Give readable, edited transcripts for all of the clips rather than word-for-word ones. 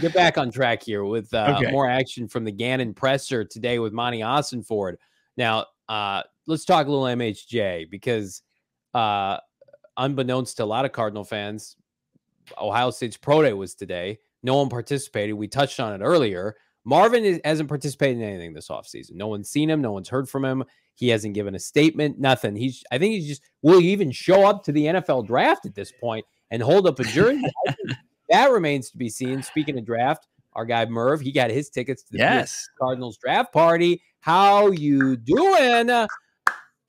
get back on track here with Okay. more action from the Gannon presser today with Monty Ossenford. Now, let's talk a little MHJ because unbeknownst to a lot of Cardinal fans, Ohio State's pro day was today. No one participated. We touched on it earlier. Marvin hasn't participated in anything this offseason. No one's seen him. No one's heard from him. He hasn't given a statement, nothing. I think he's just, will he even show up to the NFL draft at this point and hold up a jersey? That remains to be seen. Speaking of draft, our guy Merv, he got his tickets to the PHNX Cardinals draft party. How you doing?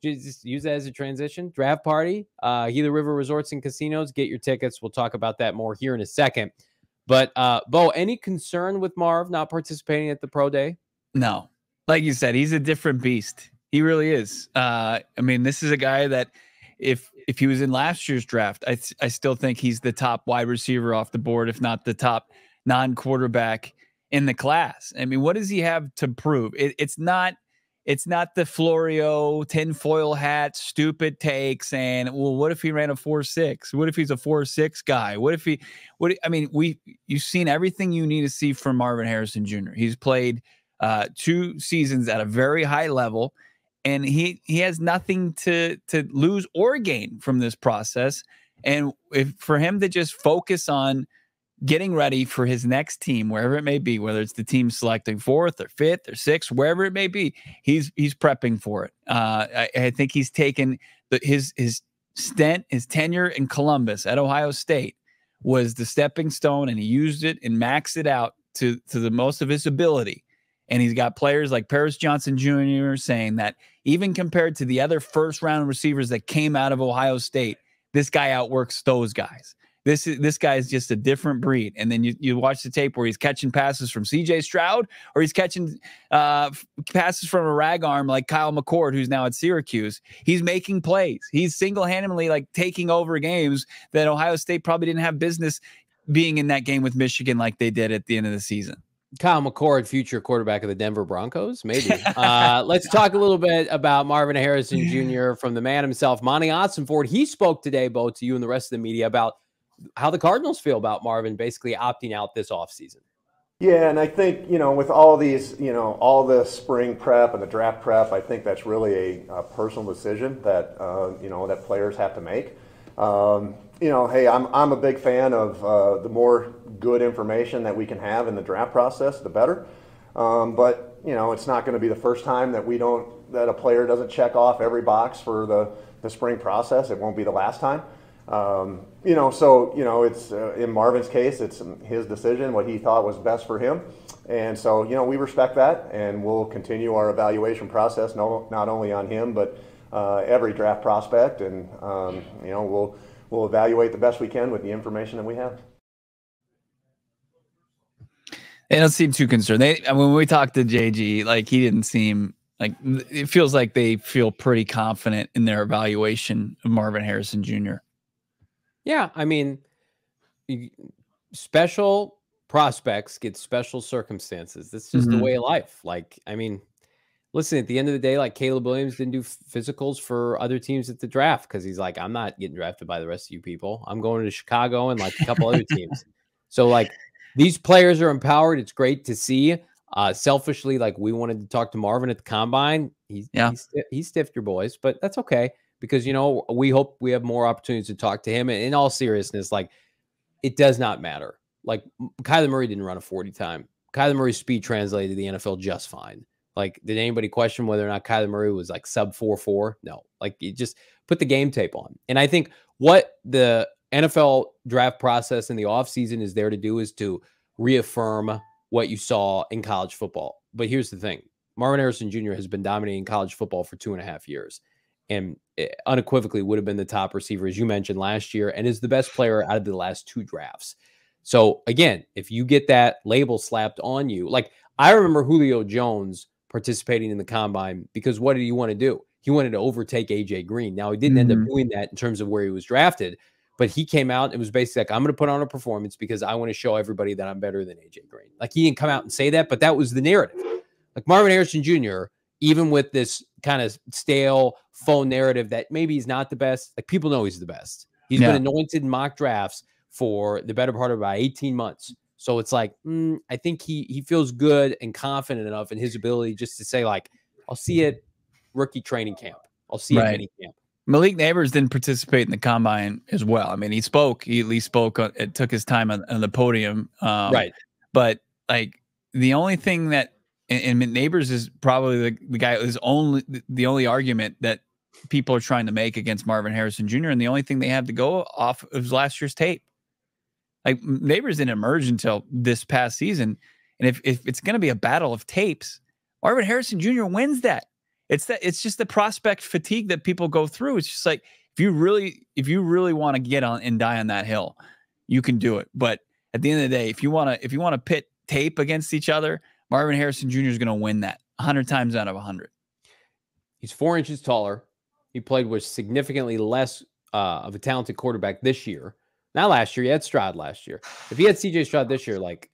Just use that as a transition. Draft party, Gila River Resorts and Casinos. Get your tickets. We'll talk about that more here in a second. But, Bo, any concern with Marv not participating at the pro day? No. Like you said, he's a different beast. He really is. I mean, this is a guy that if he was in last year's draft, I still think he's the top wide receiver off the board, if not the top non-quarterback in the class. I mean, what does he have to prove? It's not the Florio tinfoil hat, stupid take saying, well, what if he ran a 4.6? What if he's a 4.6 guy? You've seen everything you need to see from Marvin Harrison Jr. He's played 2 seasons at a very high level, and he has nothing to lose or gain from this process. And for him to just focus on getting ready for his next team, wherever it may be, whether it's the team selecting 4th or 5th or 6th, wherever it may be, he's prepping for it. I think he's taken his stint, his tenure in Columbus at Ohio State was the stepping stone, and he used it and maxed it out to the most of his ability. And he's got players like Paris Johnson Jr. saying that even compared to the other first-round receivers that came out of Ohio State, this guy outworks those guys. This guy is just a different breed. And then you watch the tape where he's catching passes from C.J. Stroud, or he's catching passes from a rag arm like Kyle McCord, who's now at Syracuse. He's making plays. He's single-handedly taking over games that Ohio State probably didn't have business being in that game with Michigan like they did at the end of the season. Kyle McCord, future quarterback of the Denver Broncos, maybe. Let's talk a little bit about Marvin Harrison Jr. from the man himself, Monty Ossenford. He spoke today, Bo, to you and the rest of the media about how the Cardinals feel about Marvin basically opting out this offseason. Yeah, and I think, with all these, all the spring prep and the draft prep, I think that's really a personal decision that, that players have to make. Hey, I'm a big fan of the more good information that we can have in the draft process, the better. But it's not going to be the first time that that a player doesn't check off every box for the spring process. It won't be the last time. It's in Marvin's case, it's his decision, what he thought was best for him. And so, we respect that, and we'll continue our evaluation process, not only on him, but every draft prospect. And, we'll evaluate the best we can with the information that we have. They don't seem too concerned. When we talked to JG, he didn't seem like, it feels like they feel pretty confident in their evaluation of Marvin Harrison Jr. Yeah, I mean, special prospects get special circumstances. That's just the way of life. Listen, at the end of the day, Caleb Williams didn't do physicals for other teams at the draft because he's like, I'm not getting drafted by the rest of you people. I'm going to Chicago and a couple other teams. So these players are empowered. It's great to see. Selfishly, we wanted to talk to Marvin at the combine. He stiffed your boys, but that's okay. Because, we hope we have more opportunities to talk to him. And in all seriousness, it does not matter. Kyler Murray didn't run a 40 time. Kyler Murray's speed translated to the NFL just fine. Did anybody question whether or not Kyler Murray was sub 4.4? No. You just put the game tape on. And I think what the NFL draft process in the offseason is there to do is to reaffirm what you saw in college football. But here's the thing. Marvin Harrison Jr. has been dominating college football for 2.5 years. And unequivocally would have been the top receiver, as you mentioned, last year, and is the best player out of the last 2 drafts. So, again, if you get that label slapped on you, I remember Julio Jones participating in the combine because what did he want to do? He wanted to overtake A.J. Green. Now, he didn't end up doing that in terms of where he was drafted, but he came out and was basically I'm going to put on a performance because I want to show everybody that I'm better than A.J. Green. He didn't come out and say that, but that was the narrative. Marvin Harrison Jr., even with this kind of stale phone narrative that maybe he's not the best, people know he's the best. He's been anointed in mock drafts for the better part of about 18 months. So it's like, I think he feels good and confident enough in his ability just to say, like, I'll see you at rookie training camp. I'll see you at mini camp. Malik Neighbors didn't participate in the combine as well. I mean, he spoke. He at least spoke. It took his time on the podium. Right. But like the only thing that, and Neighbors is probably the guy who's the only argument that people are trying to make against Marvin Harrison Jr. And the only thing they have to go off is last year's tape. Like Neighbors didn't emerge until this past season. And if it's going to be a battle of tapes, Marvin Harrison Jr. wins that. It's just the prospect fatigue that people go through. It's just like, if you really want to get on and die on that hill, you can do it. But at the end of the day, if you want to pit tape against each other, Marvin Harrison Jr. is going to win that 100 times out of 100. He's 4 inches taller. He played with significantly less of a talented quarterback this year. Not last year. He had Stroud last year. If he had CJ Stroud this year, like,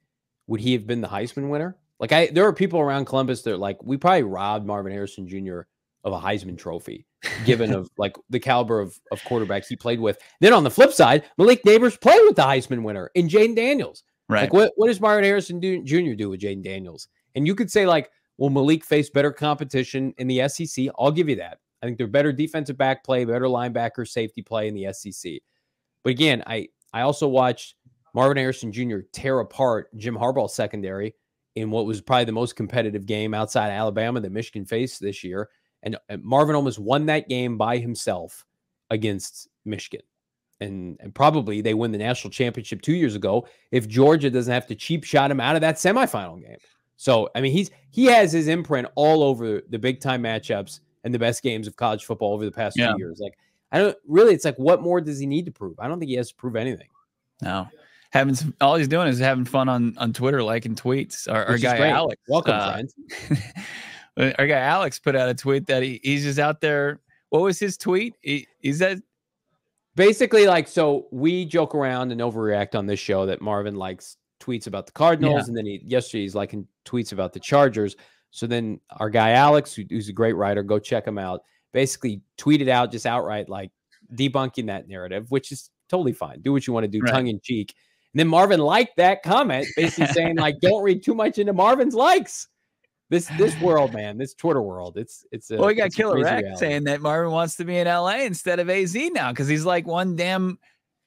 would he have been the Heisman winner? Like, there are people around Columbus that are like, we probably robbed Marvin Harrison Jr. of a Heisman trophy, given of like the caliber of quarterback he played with. Then on the flip side, Malik Neighbors played with the Heisman winner in Jaden Daniels. Right. Like, what does Marvin Harrison Jr. do with Jaden Daniels? And you could say, like, well, Malik faced better competition in the SEC. I'll give you that. I think they're better defensive back play, better linebacker safety play in the SEC. But again, I also watched Marvin Harrison Jr. tear apart Jim Harbaugh's secondary in what was probably the most competitive game outside Alabama that Michigan faced this year. And Marvin almost won that game by himself against Michigan. And probably they win the national championship 2 years ago if Georgia doesn't have to cheap shot him out of that semifinal game. So, I mean, he has his imprint all over the big time matchups and the best games of college football over the past 2 years. Like, it's like, what more does he need to prove? I don't think he has to prove anything. No. All he's doing is having fun on Twitter, liking tweets. Our guy Alex, welcome, friends. Our guy Alex put out a tweet that he's just out there. What was his tweet? He said basically, like, so we joke around and overreact on this show that Marvin likes tweets about the Cardinals, and then yesterday he's liking tweets about the Chargers. So then our guy Alex, who's a great writer, go check him out, basically tweeted out just outright, like, debunking that narrative, which is totally fine. Do what you want to do, tongue in cheek. And then Marvin liked that comment, basically saying, like, don't read too much into Marvin's likes. This world, man, this Twitter world, it's we got Killer Rex saying that Marvin wants to be in LA instead of AZ now because he's like one damn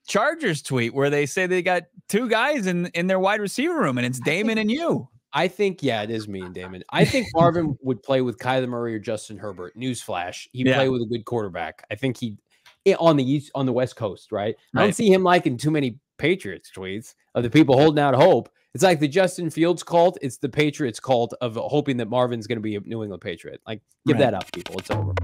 Chargers tweet where they say they got 2 guys in their wide receiver room and it's Damon and you. I think, it is me and Damon. I think Marvin would play with Kyler Murray or Justin Herbert. Newsflash, he'd play with a good quarterback. I think on the West Coast, right? I don't see him liking too many Patriots tweets of the people holding out hope. It's like the Justin Fields cult. It's the Patriots cult of hoping that Marvin's going to be a New England Patriot. Like, give that up, people. It's over.